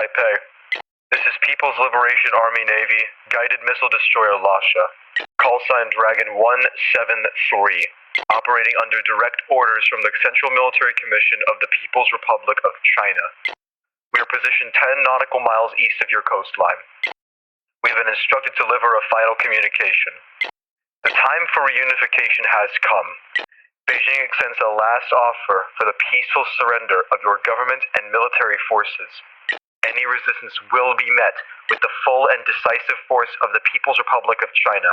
Taipei. This is People's Liberation Army Navy, Guided Missile Destroyer Lasha, call sign Dragon 173, operating under direct orders from the Central Military Commission of the People's Republic of China. We are positioned 10 nautical miles east of your coastline. We have been instructed to deliver a final communication. The time for reunification has come. Beijing extends a last offer for the peaceful surrender of your government and military forces. Any resistance will be met with the full and decisive force of the People's Republic of China.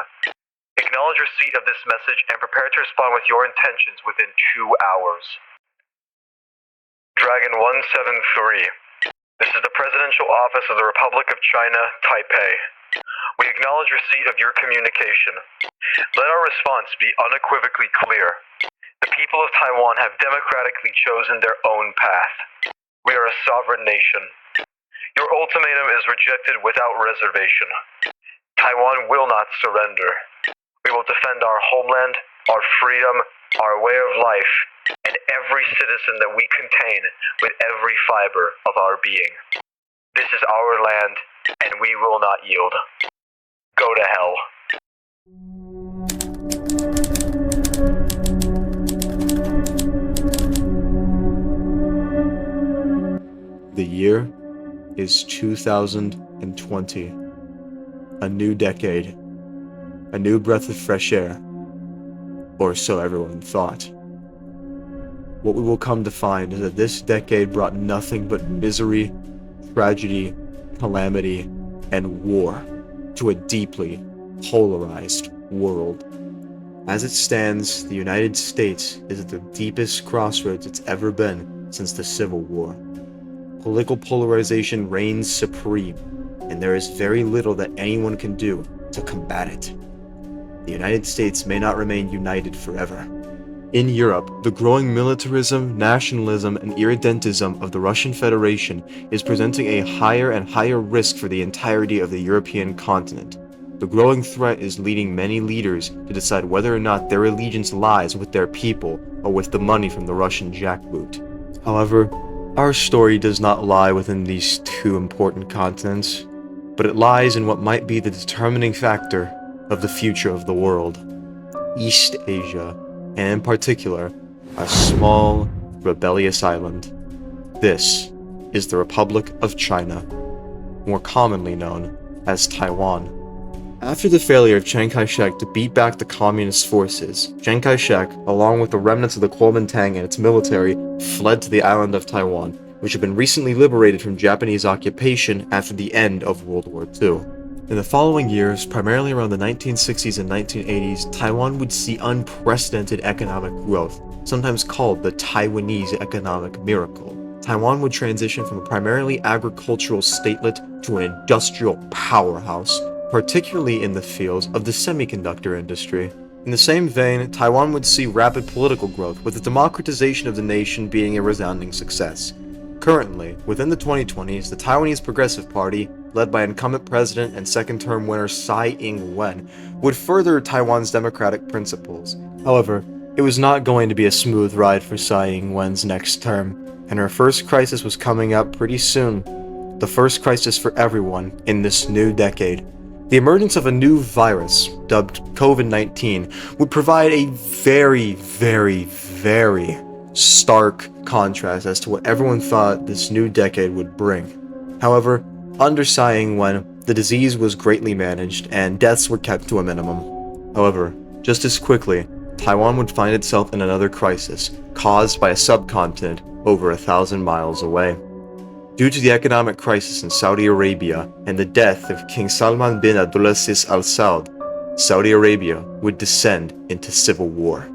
Acknowledge receipt of this message and prepare to respond with your intentions within 2 hours. Dragon 173. This is the Presidential Office of the Republic of China, Taipei. We acknowledge receipt of your communication. Let our response be unequivocally clear. The people of Taiwan have democratically chosen their own path. We are a sovereign nation. Your ultimatum is rejected without reservation. Taiwan will not surrender. We will defend our homeland, our freedom, our way of life, and every citizen that we contain with every fiber of our being. This is our land, and we will not yield. Go to hell. The year is 2020. A new decade. A new breath of fresh air. Or so everyone thought. What we will come to find is that this decade brought nothing but misery, tragedy, calamity, and war to a deeply polarized world. As it stands, the United States is at the deepest crossroads it's ever been since the Civil War. Political polarization reigns supreme, and there is very little that anyone can do to combat it. The United States may not remain united forever. In Europe, the growing militarism, nationalism, and irredentism of the Russian Federation is presenting a higher and higher risk for the entirety of the European continent. The growing threat is leading many leaders to decide whether or not their allegiance lies with their people or with the money from the Russian jackboot. However, our story does not lie within these two important continents, but it lies in what might be the determining factor of the future of the world: East Asia, and in particular, a small, rebellious island. This is the Republic of China, more commonly known as Taiwan. After the failure of Chiang Kai-shek to beat back the communist forces, Chiang Kai-shek, along with the remnants of the Kuomintang and its military, fled to the island of Taiwan, which had been recently liberated from Japanese occupation after the end of World War II. In the following years, primarily around the 1960s and 1980s, Taiwan would see unprecedented economic growth, sometimes called the Taiwanese economic miracle. Taiwan would transition from a primarily agricultural statelet to an industrial powerhouse, particularly in the fields of the semiconductor industry. In the same vein, Taiwan would see rapid political growth, with the democratization of the nation being a resounding success. Currently, within the 2020s, the Taiwanese Progressive Party, led by incumbent president and second-term winner Tsai Ing-wen, would further Taiwan's democratic principles. However, it was not going to be a smooth ride for Tsai Ing-wen's next term, and her first crisis was coming up pretty soon. The first crisis for everyone in this new decade. The emergence of a new virus, dubbed COVID-19, would provide a very, very, very stark contrast as to what everyone thought this new decade would bring. However, under Tsai Ing-wen, the disease was greatly managed and deaths were kept to a minimum. However, just as quickly, Taiwan would find itself in another crisis, caused by a subcontinent over 1,000 miles away. Due to the economic crisis in Saudi Arabia and the death of King Salman bin Abdulaziz Al Saud, Saudi Arabia would descend into civil war.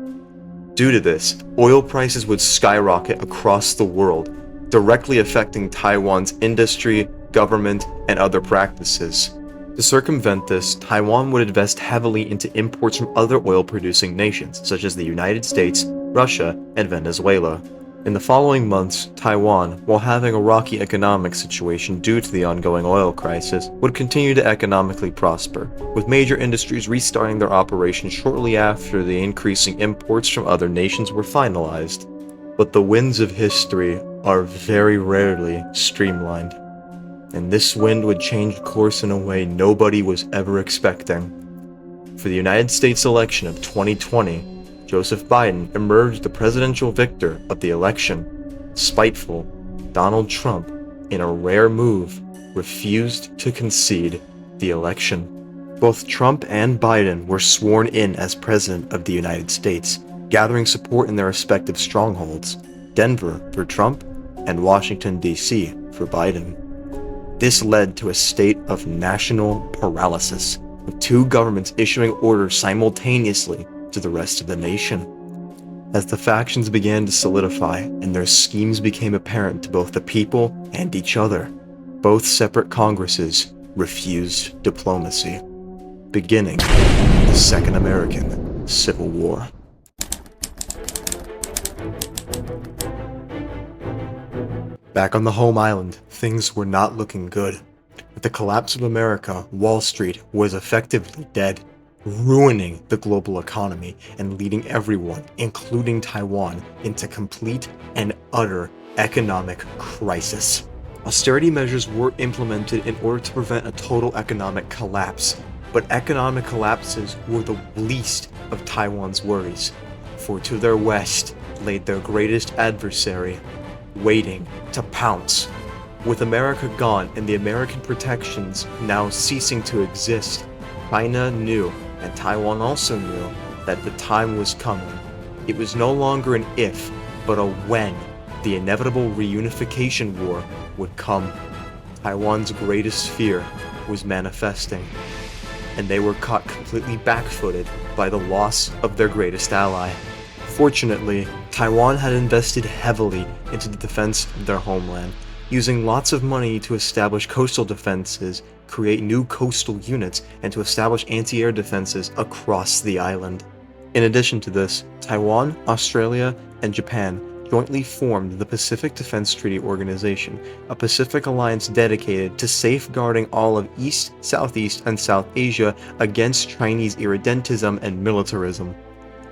Due to this, oil prices would skyrocket across the world, directly affecting Taiwan's industry, government, and other practices. To circumvent this, Taiwan would invest heavily into imports from other oil-producing nations, such as the United States, Russia, and Venezuela. In the following months, Taiwan, while having a rocky economic situation due to the ongoing oil crisis, would continue to economically prosper, with major industries restarting their operations shortly after the increasing imports from other nations were finalized. But the winds of history are very rarely streamlined. and this wind would change course in a way nobody was ever expecting. For the United States election of 2020, Joseph Biden emerged the presidential victor of the election. Spiteful, Donald Trump, in a rare move, refused to concede the election. Both Trump and Biden were sworn in as President of the United States, gathering support in their respective strongholds, Denver for Trump and Washington, D.C. for Biden. This led to a state of national paralysis, with two governments issuing orders simultaneously to the rest of the nation. As the factions began to solidify and their schemes became apparent to both the people and each other, both separate Congresses refused diplomacy, beginning the Second American Civil War. Back on the home island, things were not looking good. With the collapse of America, Wall Street was effectively dead, ruining the global economy and leading everyone, including Taiwan, into complete and utter economic crisis. Austerity measures were implemented in order to prevent a total economic collapse, but economic collapses were the least of Taiwan's worries, for to their west laid their greatest adversary, waiting to pounce. With America gone and the American protections now ceasing to exist, China knew, and Taiwan also knew, that the time was coming. It was no longer an if, but a when the inevitable reunification war would come. Taiwan's greatest fear was manifesting, and they were caught completely back-footed by the loss of their greatest ally. Fortunately, Taiwan had invested heavily into the defense of their homeland, using lots of money to establish coastal defenses, create new coastal units, and to establish anti-air defenses across the island. In addition to this, Taiwan, Australia, and Japan jointly formed the Pacific Defense Treaty Organization, a Pacific alliance dedicated to safeguarding all of East, Southeast, and South Asia against Chinese irredentism and militarism.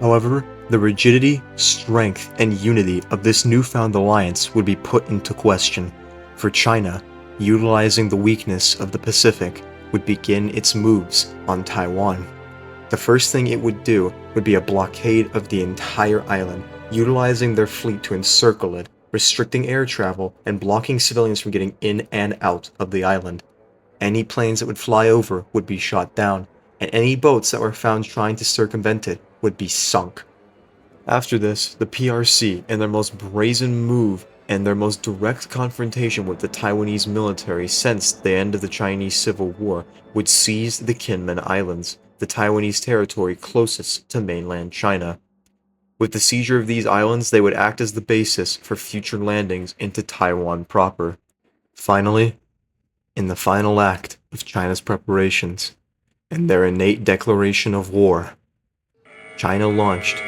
However, the rigidity, strength, and unity of this newfound alliance would be put into question, for China, utilizing the weakness of the Pacific, would begin its moves on Taiwan. The first thing it would do would be a blockade of the entire island, utilizing their fleet to encircle it, restricting air travel, and blocking civilians from getting in and out of the island. Any planes that would fly over would be shot down, and any boats that were found trying to circumvent it would be sunk. After this, the PRC, in their most brazen move and their most direct confrontation with the Taiwanese military since the end of the Chinese Civil War, would seize the Kinmen Islands, the Taiwanese territory closest to mainland China. With the seizure of these islands, they would act as the basis for future landings into Taiwan proper. Finally, in the final act of China's preparations, and their innate declaration of war, China launched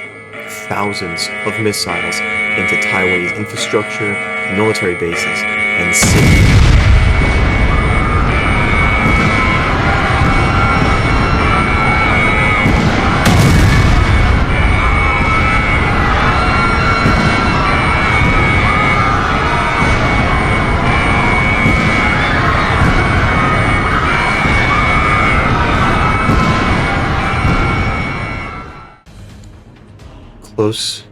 thousands of missiles into Taiwanese infrastructure, military bases, and cities. Close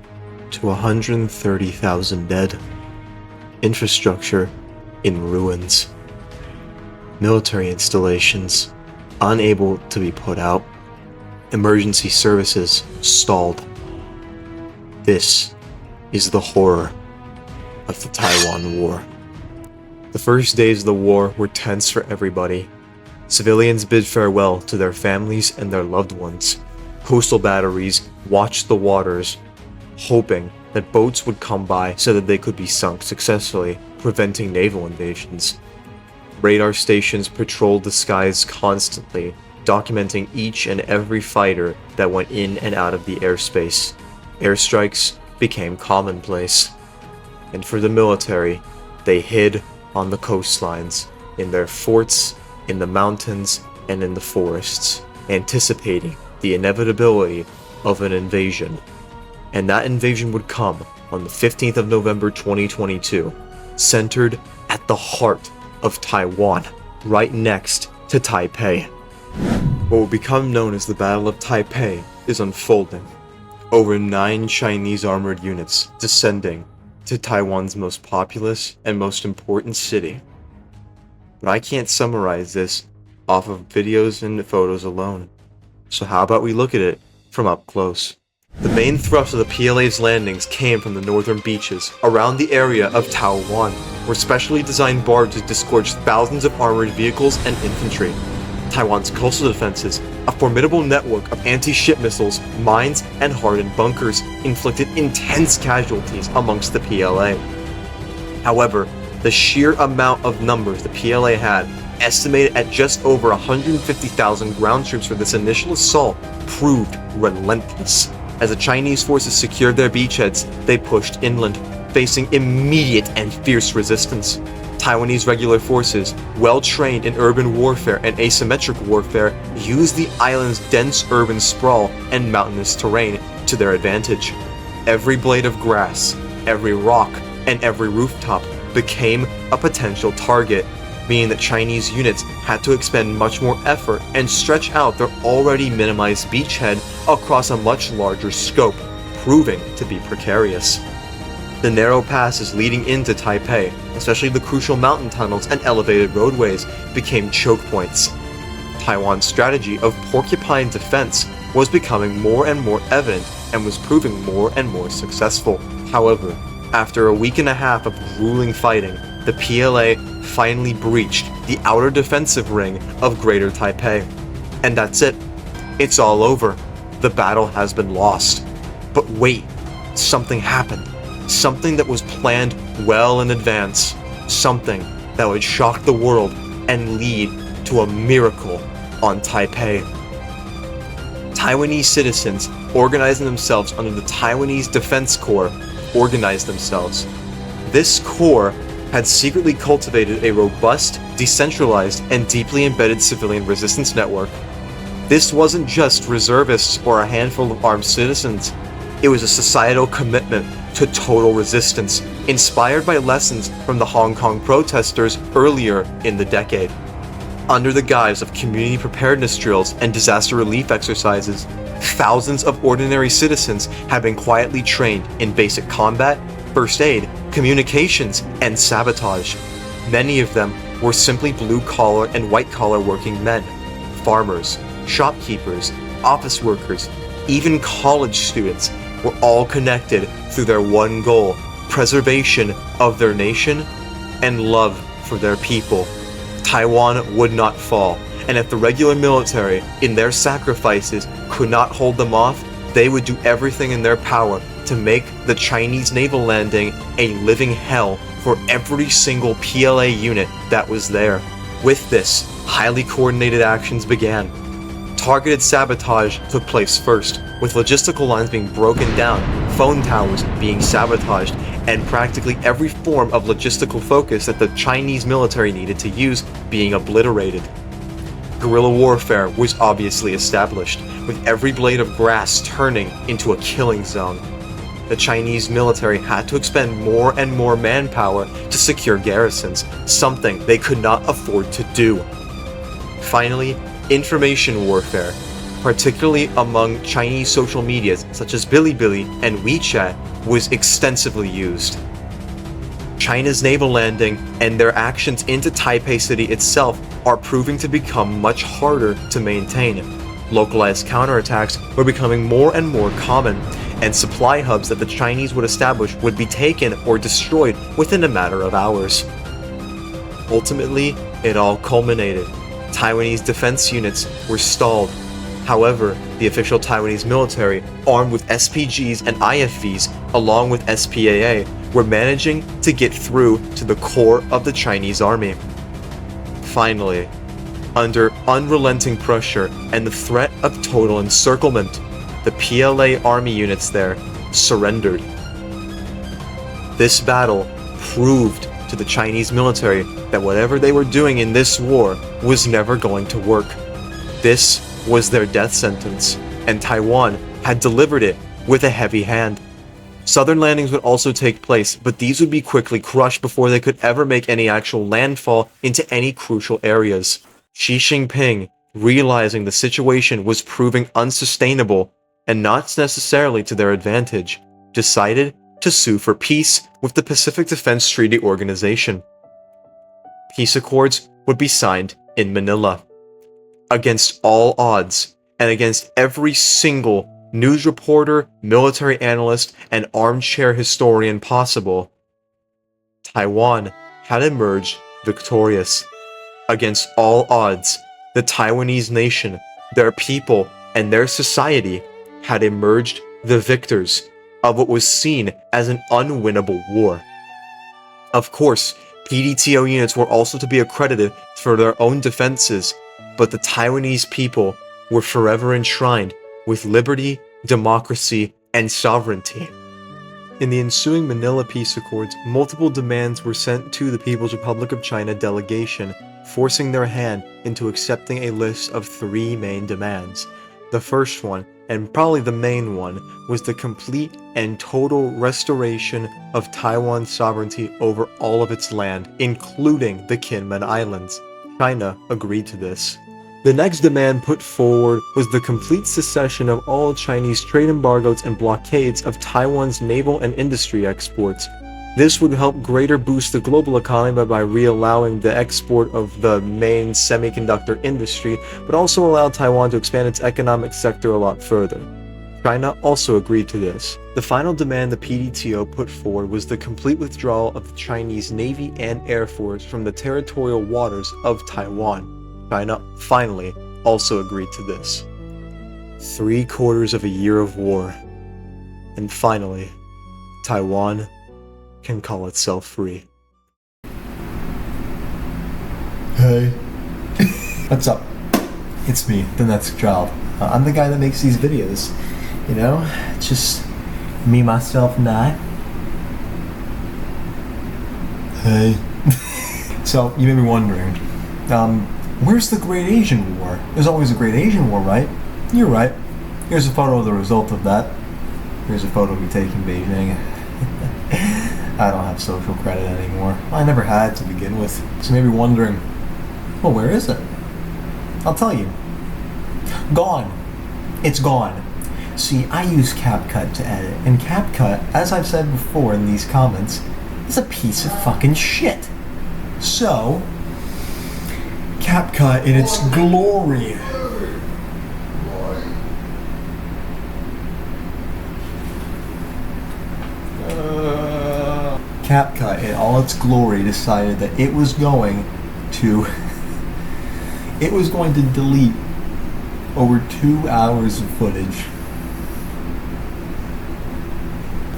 to 130,000 dead, infrastructure in ruins, military installations unable to be put out, emergency services stalled. This is the horror of the Taiwan War. The first days of the war were tense for everybody. Civilians bid farewell to their families and their loved ones. Coastal batteries watched the waters, hoping that boats would come by so that they could be sunk successfully, preventing naval invasions. Radar stations patrolled the skies constantly, documenting each and every fighter that went in and out of the airspace. Airstrikes became commonplace. And for the military, they hid on the coastlines, in their forts, in the mountains, and in the forests, anticipating the inevitability of an invasion. And that invasion would come on the 15th of November 2022, centered at the heart of Taiwan, right next to Taipei. What will become known as the Battle of Taipei is unfolding. Over 9 Chinese armored units descending to Taiwan's most populous and most important city. But I can't summarize this off of videos and photos alone. So how about we look at it from up close? The main thrust of the PLA's landings came from the northern beaches around the area of Taiwan, where specially designed barges disgorged thousands of armored vehicles and infantry. Taiwan's coastal defenses, a formidable network of anti-ship missiles, mines, and hardened bunkers, inflicted intense casualties amongst the PLA. However, the sheer amount of numbers the PLA had, estimated at just over 150,000 ground troops for this initial assault, proved relentless. As the Chinese forces secured their beachheads, they pushed inland, facing immediate and fierce resistance. Taiwanese regular forces, well trained in urban warfare and asymmetric warfare, used the island's dense urban sprawl and mountainous terrain to their advantage. Every blade of grass, every rock, and every rooftop became a potential target, meaning that Chinese units had to expend much more effort and stretch out their already minimized beachhead across a much larger scope, proving to be precarious. The narrow passes leading into Taipei, especially the crucial mountain tunnels and elevated roadways, became choke points. Taiwan's strategy of porcupine defense was becoming more and more evident and was proving more and more successful. However, after a week and a half of grueling fighting, the PLA finally breached the outer defensive ring of Greater Taipei. And that's it. It's all over. The battle has been lost. But wait, something happened. Something that was planned well in advance. Something that would shock the world and lead to a miracle on Taipei. Taiwanese citizens organizing themselves under the Taiwanese Defense Corps organized themselves. This corps had secretly cultivated a robust, decentralized, and deeply embedded civilian resistance network. This wasn't just reservists or a handful of armed citizens. It was a societal commitment to total resistance, inspired by lessons from the Hong Kong protesters earlier in the decade. Under the guise of community preparedness drills and disaster relief exercises, thousands of ordinary citizens have been quietly trained in basic combat, first aid, communications, and sabotage. Many of them were simply blue-collar and white-collar working men, farmers, shopkeepers, office workers, even college students were all connected through their one goal: preservation of their nation and love for their people. Taiwan would not fall, and if the regular military, in their sacrifices, could not hold them off, they would do everything in their power to make the Chinese naval landing a living hell for every single PLA unit that was there. With this, highly coordinated actions began. Targeted sabotage took place first, with logistical lines being broken down, phone towers being sabotaged, and practically every form of logistical focus that the Chinese military needed to use being obliterated. Guerrilla warfare was obviously established, with every blade of grass turning into a killing zone. The Chinese military had to expend more and more manpower to secure garrisons, something they could not afford to do. Finally, information warfare, particularly among Chinese social medias such as Bilibili and WeChat, was extensively used. China's naval landing and their actions into Taipei City itself are proving to become much harder to maintain. Localized counterattacks were becoming more and more common, and supply hubs that the Chinese would establish would be taken or destroyed within a matter of hours. Ultimately, it all culminated. Taiwanese defense units were stalled. However, the official Taiwanese military, armed with SPGs and IFVs, along with SPAA, were managing to get through to the core of the Chinese army. Finally, under unrelenting pressure and the threat of total encirclement, the PLA army units there surrendered. This battle proved to the Chinese military that whatever they were doing in this war was never going to work. This was their death sentence, and Taiwan had delivered it with a heavy hand. Southern landings would also take place, but these would be quickly crushed before they could ever make any actual landfall into any crucial areas. Xi Jinping, realizing the situation was proving unsustainable and not necessarily to their advantage, decided to sue for peace with the Pacific Defense Treaty Organization. Peace accords would be signed in Manila. Against all odds, and against every single news reporter, military analyst, and armchair historian possible, Taiwan had emerged victorious. Against all odds, the Taiwanese nation, their people, and their society had emerged the victors of what was seen as an unwinnable war. Of course, PDTO units were also to be accredited for their own defenses, but the Taiwanese people were forever enshrined with liberty, democracy, and sovereignty. In the ensuing Manila Peace Accords, multiple demands were sent to the People's Republic of China delegation, forcing their hand into accepting a list of 3 main demands. The first one, and probably the main one, was the complete and total restoration of Taiwan's sovereignty over all of its land, including the Kinmen Islands. China agreed to this. The next demand put forward was the complete cessation of all Chinese trade embargoes and blockades of Taiwan's naval and industry exports. This would help greater boost the global economy by reallowing the export of the main semiconductor industry, but also allow Taiwan to expand its economic sector a lot further. China also agreed to this. The final demand the PDTO put forward was the complete withdrawal of the Chinese Navy and Air Force from the territorial waters of Taiwan. China finally also agreed to this. 3/4 of a year of war, and finally, Taiwan can call itself free. Hey. What's up? It's me, the next child. I'm the guy that makes these videos. You know, just me, myself, and I. Hey. So, you may be wondering, where's the Great Asian War? There's always a Great Asian War, right? You're right. Here's a photo of the result of that. Here's a photo of me taking Beijing. I don't have social credit anymore. I never had to begin with. So you may be wondering, well, where is it? I'll tell you. Gone. It's gone. See, I use CapCut to edit, and CapCut, as I've said before in these comments, is a piece of fucking shit. So, CapCut in its glory. CapCut in all its glory decided that it was going to delete over 2 hours of footage.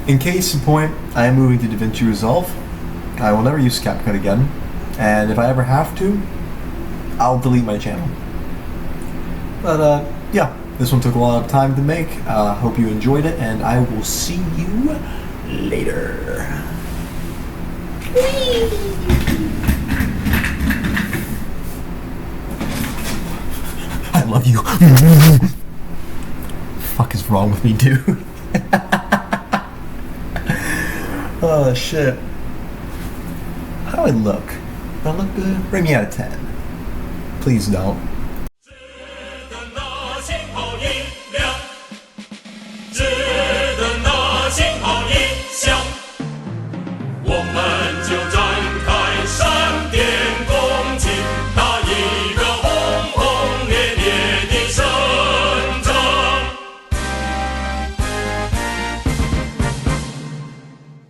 In case in point, I am moving to DaVinci Resolve. I will never use CapCut again, and if I ever have to, I'll delete my channel. But yeah, this one took a lot of time to make. Hope you enjoyed it, and I will see you later. I love you. Fuck is wrong with me, dude? Oh shit. How do I look? Do I look good? Rate me out of 10. Please don't.